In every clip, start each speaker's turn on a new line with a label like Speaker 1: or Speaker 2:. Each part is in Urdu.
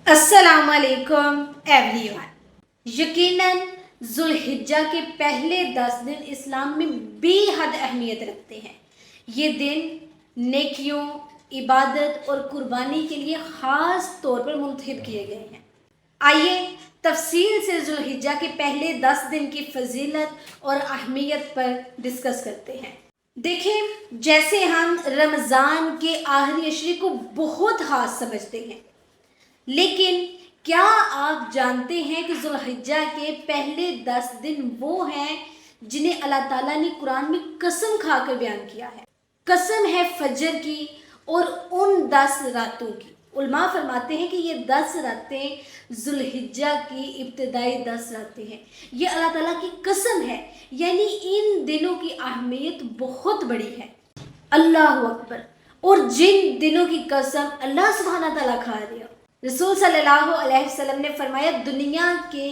Speaker 1: السلام علیکم ایوری ون۔ یقیناً ذوالحجہ کے پہلے 10 دن اسلام میں بے حد اہمیت رکھتے ہیں۔ یہ دن نیکیوں، عبادت اور قربانی کے لیے خاص طور پر منتخب کیے گئے ہیں۔ آئیے تفصیل سے ذوالحجہ کے پہلے 10 دن کی فضیلت اور اہمیت پر ڈسکس کرتے ہیں۔ دیکھیں، جیسے ہم رمضان کے آخری عشرے کو بہت خاص سمجھتے ہیں، لیکن کیا آپ جانتے ہیں کہ ذوالحجہ کے پہلے 10 دن وہ ہیں جنہیں اللہ تعالیٰ نے قرآن میں قسم کھا کر بیان کیا ہے؟ قسم ہے فجر کی اور ان 10 راتوں کی۔ علماء فرماتے ہیں کہ یہ 10 راتیں ذوالحجہ کی ابتدائی 10 راتیں ہیں۔ یہ اللہ تعالیٰ کی قسم ہے، یعنی ان دنوں کی اہمیت بہت بڑی ہے۔ اللہ اکبر! اور جن دنوں کی قسم اللہ سبحانہ تعالیٰ کھا رہے ہو، رسول صلی اللہ علیہ وسلم نے فرمایا دنیا کے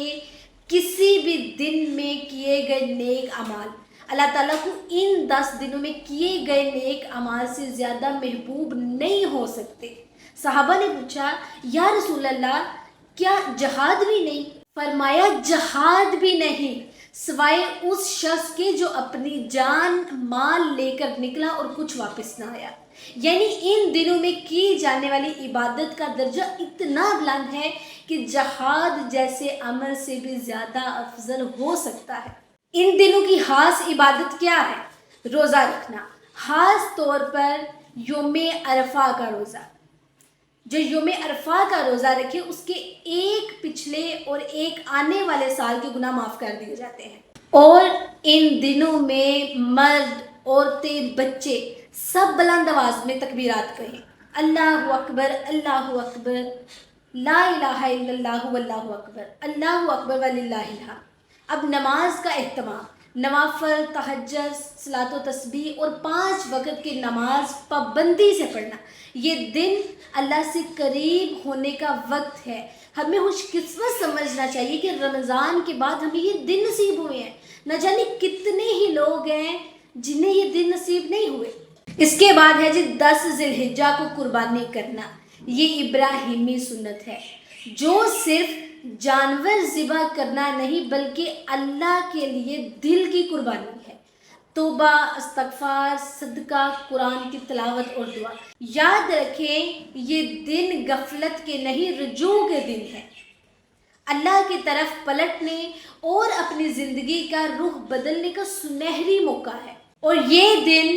Speaker 1: کسی بھی دن میں کیے گئے نیک اعمال اللہ تعالیٰ کو ان 10 دنوں میں کیے گئے نیک اعمال سے زیادہ محبوب نہیں ہو سکتے۔ صحابہ نے پوچھا، یا رسول اللہ، کیا جہاد بھی نہیں؟ فرمایا جہاد بھی نہیں، سوائے اس شخص کے جو اپنی جان مال لے کر نکلا اور کچھ واپس نہ آیا۔ یعنی ان دنوں میں کی جانے والی عبادت کا درجہ اتنا بلند ہے کہ جہاد جیسے عمل سے بھی زیادہ افضل ہو سکتا ہے۔ ان دنوں کی خاص عبادت کیا ہے؟ روزہ رکھنا، خاص طور پر یوم عرفہ کا روزہ۔ جو یوم عرفہ کا روزہ رکھے اس کے ایک پچھلے اور ایک آنے والے سال کے گناہ معاف کر دیے جاتے ہیں۔ اور ان دنوں میں مرد، عورتیں، بچے سب بلند آواز میں تکبیرات کہیں، اللہ اکبر، اللہ اکبر، لا الہ الا اللہ واللہ اکبر، اللہ اکبر وللہ الحمد۔ اب نماز کا اہتمام، نوافل، تہجد، صلاۃ و تسبیح اور 5 وقت کی نماز پابندی سے پڑھنا۔ یہ دن اللہ سے قریب ہونے کا وقت ہے۔ ہمیں خوش قسمت سمجھنا چاہیے کہ رمضان کے بعد ہمیں یہ دن نصیب ہوئے ہیں۔ نہ جانے کتنے ہی لوگ ہیں جنہیں یہ دن نصیب نہیں ہوئے۔ اس کے بعد ہے 10 ذی الحجہ کو قربانی کرنا۔ یہ ابراہیمی سنت ہے، جو صرف جانور ذبح کرنا نہیں بلکہ اللہ کے لیے دل کی قربانی ہے۔ توبہ، استغفار، صدقہ، قرآن کی تلاوت اور دعا۔ یاد رکھیں، یہ دن غفلت کے نہیں، رجوع کے دن ہے۔ اللہ کی طرف پلٹنے اور اپنی زندگی کا رخ بدلنے کا سنہری موقع ہے۔ اور یہ دن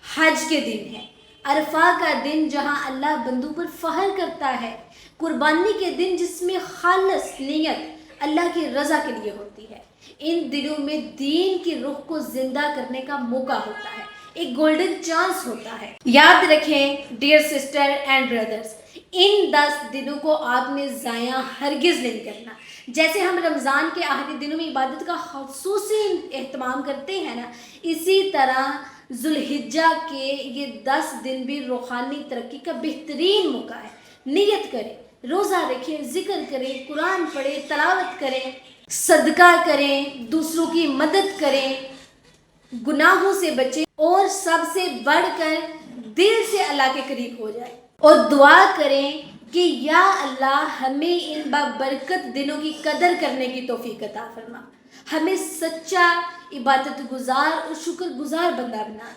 Speaker 1: حج کے دن ہے، عرفہ کا دن جہاں اللہ بندوں پر فخر کرتا ہے، قربانی کے دن جس میں خالص نیت اللہ کی رضا کے لیے ہوتی ہے۔ ان دنوں میں دین کی روح کو زندہ کرنے کا موقع ہوتا ہے، ایک گولڈن چانس ہوتا ہے۔ یاد رکھیں ڈیئر سسٹر اینڈ بردرز، ان 10 دنوں کو آپ نے ضائع ہرگز نہیں کرنا۔ جیسے ہم رمضان کے آخری دنوں میں عبادت کا خصوصی اہتمام کرتے ہیں نا، اسی طرح ذوالحجہ کے یہ 10 دن بھی روحانی ترقی کا بہترین موقع ہے۔ نیت کریں، روزہ رکھیں، ذکر کریں، قرآن پڑھیں، تلاوت کریں، صدقہ کریں، دوسروں کی مدد کریں، گناہوں سے بچیں اور سب سے بڑھ کر دل سے اللہ کے قریب ہو جائیں اور دعا کریں کہ یا اللہ ہمیں ان بابرکت دنوں کی قدر کرنے کی توفیق عطا فرما، ہمیں سچا عبادت گزار اور شکر گزار بندہ بنا،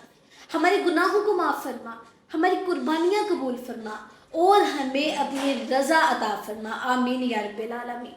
Speaker 1: ہمارے گناہوں کو معاف فرما، ہماری قربانیاں قبول فرما اور ہمیں اپنی رضا عطا فرما۔ آمین یا رب العالمین۔